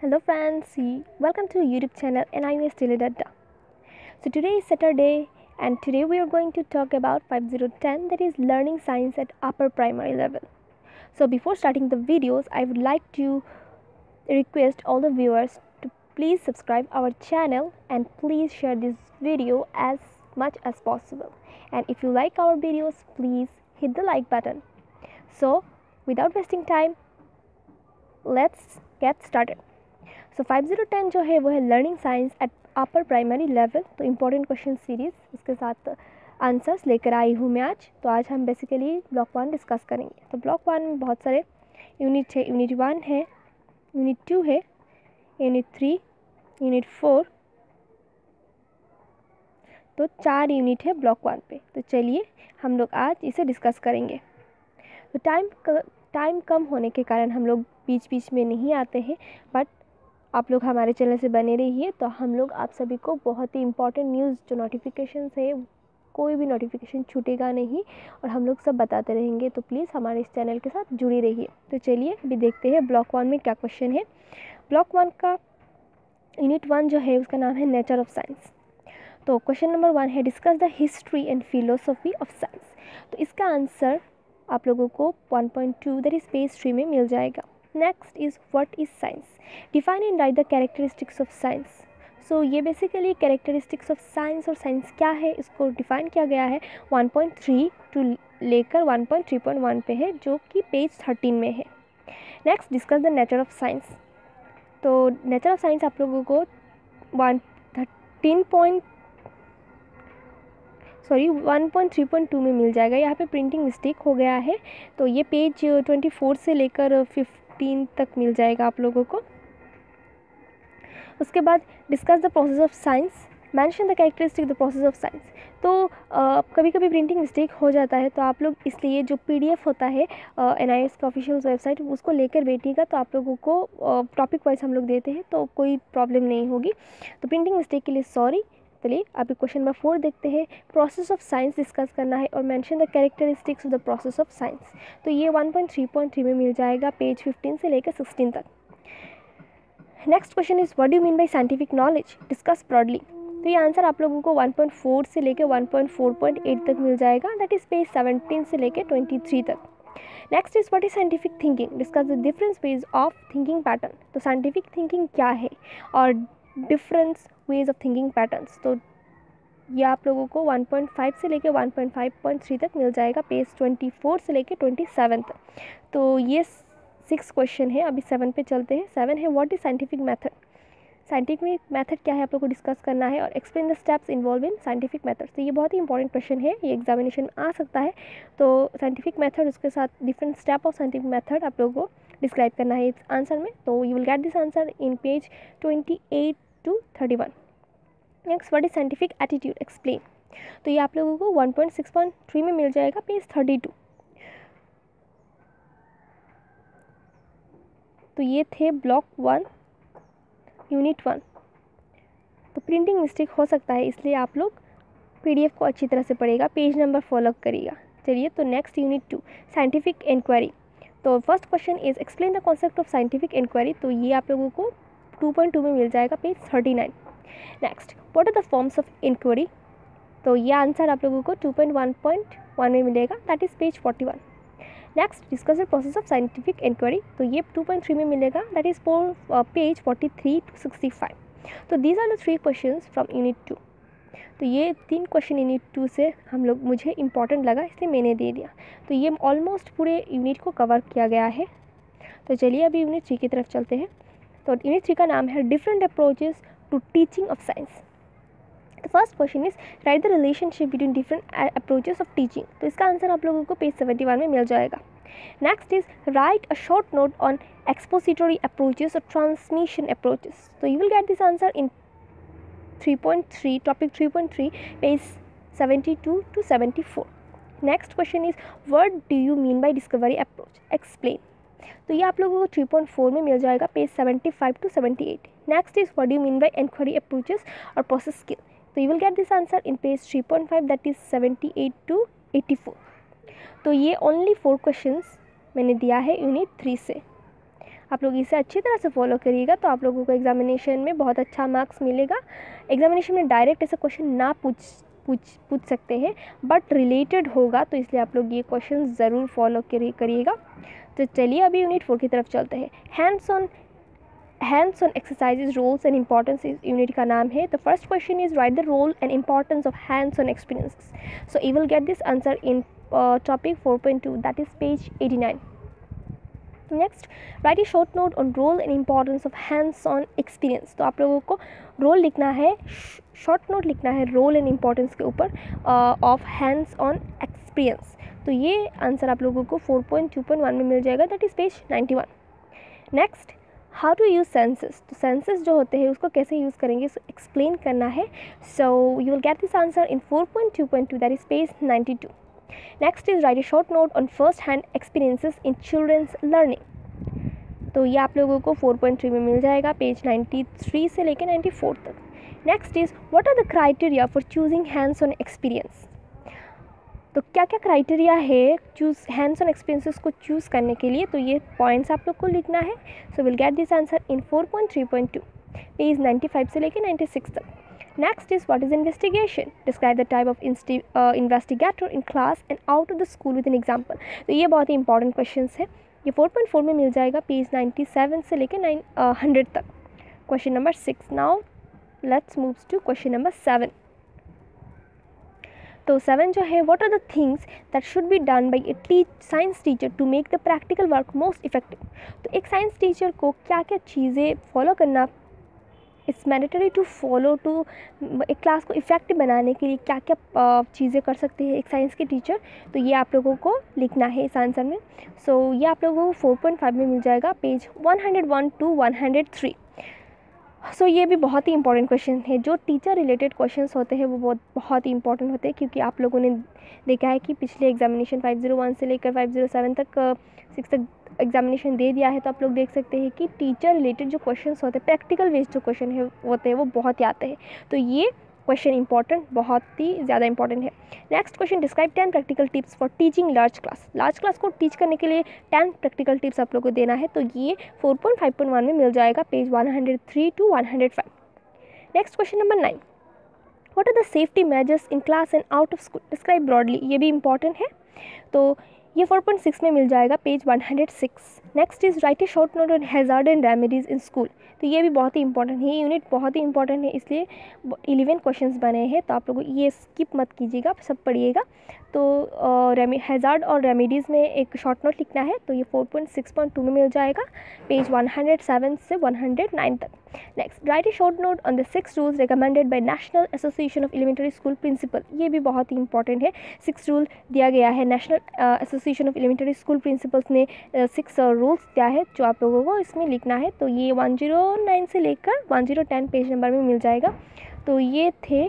Hello friends, welcome to YouTube channel and I'm Stila Dadda. So today is Saturday and today we are going to talk about 5010, that is learning science at upper primary level. So before starting the videos, I would like to request all the viewers to please subscribe our channel and please share this video as much as possible. And if you like our videos, please hit the like button. So without wasting time, let's get started. सो 5010 जो है वो है learning science at upper primary level. तो important question series इसके साथ answers लेकर आई हूँ मैं आज। तो आज हम बेसिकली ब्लॉक 1 डिस्कस करेंगे। तो ब्लॉक 1 में बहुत सारे यूनिट है। यूनिट 1 है, यूनिट 2 है, यूनिट 3, यूनिट 4, तो 4 यूनिट है ब्लॉक 1 पे। तो चलिए हम लोग आज इसे डिस्कस करेंगे। तो टाइम कम होने के कारण हम लोग बीच बीच में नहीं आते हैं, बट आप लोग हमारे चैनल से बने रहिए। तो हम लोग आप सभी को बहुत ही इम्पॉर्टेंट न्यूज़ जो नोटिफिकेशन है, कोई भी नोटिफिकेशन छूटेगा नहीं और हम लोग सब बताते रहेंगे। तो प्लीज़ हमारे इस चैनल के साथ जुड़ी रहिए। तो चलिए अभी देखते हैं ब्लॉक 1 में क्या क्वेश्चन है। ब्लॉक 1 का यूनिट 1 जो है उसका नाम है नेचर ऑफ साइंस। तो क्वेश्चन नंबर 1 है discuss the history and philosophy of science. तो इसका आंसर आप लोगों को 1.2 दैट इज पेज 3 में मिल जाएगा। Next is what is science, define and write the characteristics of science. So ये बेसिकली कैरेक्टरिस्टिक्स ऑफ साइंस और साइंस क्या है इसको डिफाइन किया गया है 1.3 टू लेकर 1.3.1 पे है, जो कि पेज 13 में है। Next discuss the nature of science. तो नेचर ऑफ साइंस आप लोगों को 1.3.2 में मिल जाएगा। यहाँ पे प्रिंटिंग मिस्टेक हो गया है, तो ये पेज 24 से लेकर 15 तक मिल जाएगा आप लोगों को। उसके बाद discuss the process of science, mention the characteristic the process of science. तो कभी कभी प्रिंटिंग मिस्टेक हो जाता है, तो आप लोग इसलिए जो PDF होता है NIS का ऑफिशियल वेबसाइट उसको लेकर बैठिएगा। तो आप लोगों को टॉपिक वाइज हम लोग देते हैं, तो कोई प्रॉब्लम नहीं होगी। तो प्रिंटिंग मिस्टेक के लिए सॉरी। चलिए अभी क्वेश्चन नंबर 4 देखते हैं। प्रोसेस ऑफ साइंस डिस्कस करना है और mention the characteristics of the process of science. तो ये 1.3.3 में मिल जाएगा पेज 15 से लेकर 16 तक। Next question is what do you mean bye scientific knowledge, discuss broadly. तो ये आंसर आप लोगों को 1.4 से लेकर 1.4.8 तक मिल जाएगा, दैट इज पेज 17 से लेकर 23 तक। Next is what is scientific thinking, discuss the difference ways of thinking pattern. तो साइंटिफिक थिंकिंग क्या है और difference ways of thinking patterns. तो ये आप लोगों को 1.5 से लेकर 1.5.3 तक मिल जाएगा, पेज 24 से लेकर 27 तक। तो ये 6 क्वेश्चन है। अभी 7 पे चलते हैं। 7 है what is scientific method. Scientific method क्या है आप लोग को डिस्कस करना है और explain the steps involve in scientific method. तो ये बहुत ही इंपॉर्टेंट क्वेश्चन है, ये एग्जामिनेशन में आ सकता है। तो साइंटिफिक मेथड, उसके साथ different step of scientific method आप लोगों को डिस्क्राइब करना है इस आंसर में। तो you will get this answer in page 28 to 31। Next what is scientific attitude, explain. तो ये आप लोगों को 1.6.3 में मिल जाएगा, पेज 32। तो ये थे ब्लॉक 1 यूनिट 1। तो प्रिंटिंग मिस्टेक हो सकता है, इसलिए आप लोग PDF को अच्छी तरह से पढ़ेगा, पेज नंबर फॉलो करिएगा। चलिए तो नेक्स्ट यूनिट 2 साइंटिफिक इंक्वायरी। तो first question is explain the concept of scientific inquiry. तो ये आप लोगों को 2.2 में मिल जाएगा, page 39। Next what are the forms of inquiry. तो ये आंसर आप लोगों को 2.1.1 में मिलेगा, that is page 41। Next discuss the process of scientific inquiry. तो ये 2.3 में मिलेगा, दैट इज पेज 43 to 65। तो these are the 3 questions from unit 2। तो ये 3 क्वेश्चन यूनिट 2 से हम लोग मुझे इंपॉर्टेंट लगा, इसलिए मैंने दे दिया। तो ये ऑलमोस्ट पूरे यूनिट को कवर किया गया है। तो चलिए अभी यूनिट 3 की तरफ चलते हैं। तो यूनिट 3 का नाम है different approaches to teaching of science. The first question is write the relationship between different approaches of teaching. तो इसका आंसर आप लोगों को पेज 71 में मिल जाएगा। Next is write a short note on expository approaches और ट्रांसमिशन अप्रोचेस। तो you will get this answer in 3.3 topic 3.3 page 72 to 74। Next question is what do you mean by discovery approach, explain. तो ये आप लोगों को 3.4 में मिल जाएगा, page 75 to 78। Next is what do you mean by inquiry approaches और process skill. तो you will get this answer in page 3.5, that is 78 to 84। तो ये ओनली 4 क्वेश्चंस मैंने दिया है यूनिट 3 से। आप लोग इसे अच्छी तरह से फॉलो करिएगा तो आप लोगों को एग्जामिनेशन में बहुत अच्छा मार्क्स मिलेगा। एग्जामिनेशन में डायरेक्ट ऐसा क्वेश्चन ना पूछ सकते हैं, बट रिलेटेड होगा, तो इसलिए आप लोग ये क्वेश्चन ज़रूर फॉलो करिएगा। तो चलिए अभी यूनिट 4 की तरफ चलते हैं। Hands on exercises, roles and importance इस यूनिट का नाम है। The first question is write the role and importance of hands on experiences. So you will get this answer in topic 4.2, that is page 89. Next, write a short note on role and importance of hands on experience. तो आप लोगों को role लिखना है, short note लिखना है role and importance के ऊपर ऑफ हैंड्स ऑन एक्सपीरियंस। तो ये आंसर आप लोगों को 4.2.1 में मिल जाएगा, that is page 91. Next, how to use senses. तो सेंसेस जो होते हैं उसको कैसे यूज़ करेंगे इसको एक्सप्लेन करना है। So you will get this answer in 4.2.2, that is page 92. Next is write a short note on first hand experiences in children's learning. तो ये आप लोगों को 4.3 में मिल जाएगा, पेज 93 से लेकर 94 तक. Next is what are the criteria for choosing hands on experience. तो क्या क्या क्राइटेरिया है चूज़ हैंड्स ऑन एक्सपीरियंसेस को चूज़ करने के लिए, तो ये पॉइंट्स आप लोग को लिखना है. So will get this answer in 4.3.2, page 95 से लेकर 96 तक. Next is what is investigation. Describe the type of investigator in class and out of the school with an example. तो ये बहुत ही इंपॉर्टेंट क्वेश्चंस है. ये 4.4 में मिल जाएगा, पेज 97 से लेकर 100 तक. Question number 6. Now let's move to question number 7. तो 7 जो है, what are the things that should be done by a science teacher to make the practical work most effective. तो एक साइंस टीचर को क्या क्या चीज़ें फॉलो करना, it's mandatory to follow to एक क्लास को इफेक्टिव बनाने के लिए क्या क्या चीज़ें कर सकते हैं एक साइंस के टीचर. तो ये आप लोगों को लिखना है इस आंसर में. सो ये आप लोगों को 4.5 में मिल जाएगा, पेज 101 to 103. सो ये भी बहुत ही इंपॉर्टेंट क्वेश्चन है. जो टीचर रिलेटेड क्वेश्चंस होते हैं वो बहुत ही इंपॉर्टेंट होते हैं, क्योंकि आप लोगों ने देखा है कि पिछले एग्जामिनेशन 501 से लेकर 507 तक 6 तक एग्जामिनेशन दे दिया है. तो आप लोग देख सकते हैं कि टीचर रिलेटेड जो क्वेश्चंस होते हैं, प्रैक्टिकल बेस्ड जो क्वेश्चन है होते हैं वो बहुत ही आते हैं. तो ये क्वेश्चन इंपॉर्टेंट, बहुत ही ज़्यादा इंपॉर्टेंट है. Next question, describe 10 practical tips for teaching large class. Large class को टीच करने के लिए 10 प्रैक्टिकल टिप्स आप लोग को देना है. तो ये 4.5.1 में मिल जाएगा, page 103 to 105. Next question number 9. What are the safety measures in class and out of school, describe broadly. ये भी इंपॉर्टेंट है. तो ये 4.6 में मिल जाएगा, page 106. Next is right a short note on hazard and remedies in school. तो ये भी बहुत ही इंपॉर्टेंट है. ये यूनिट बहुत ही इंपॉर्टेंट है, इसलिए 11 क्वेश्चंस बने हैं. तो आप लोग ये स्किप मत कीजिएगा, सब पढ़िएगा. तो हैज़ार्ड और रेमेडीज़ में एक शॉर्ट नोट लिखना है. तो ये 4.6.2 में मिल जाएगा, पेज 107 से 109 तक. Next, write a short note on the 6 rules recommended by national association of elementary school principal. ये भी बहुत ही इंपॉर्टेंट है. 6 रूल दिया गया है, national association of elementary school principals ने 6 रूल्स दिया है जो आप लोगों को इसमें लिखना है. तो ये 109 से लेकर 1010 पेज नंबर में मिल जाएगा. तो ये थे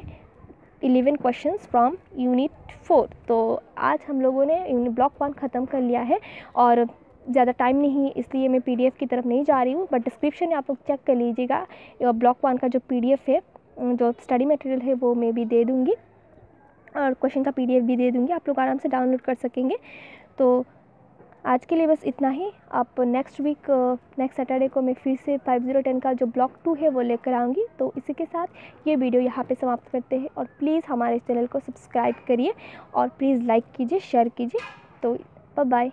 11 क्वेश्चंस फ्रॉम यूनिट 4. तो आज हम लोगों ने ब्लॉक 1 ख़त्म कर लिया है, और ज़्यादा टाइम नहीं है इसलिए मैं PDF की तरफ नहीं जा रही हूँ, बट डिस्क्रिप्शन में आप लोग चेक कर लीजिएगा. ब्लॉक 1 का जो PDF है, जो स्टडी मटेरियल है, वो मैं भी दे दूँगी, और क्वेश्चन का PDF भी दे दूँगी, आप लोग आराम से डाउनलोड कर सकेंगे. तो आज के लिए बस इतना ही. आप नेक्स्ट सैटरडे को मैं फिर से 5010 का जो ब्लॉक 2 है वो लेकर आऊँगी. तो इसी के साथ ये वीडियो यहाँ पे समाप्त करते हैं, और प्लीज़ हमारे चैनल को सब्सक्राइब करिए, और प्लीज़ लाइक कीजिए, शेयर कीजिए. तो बाय बाय.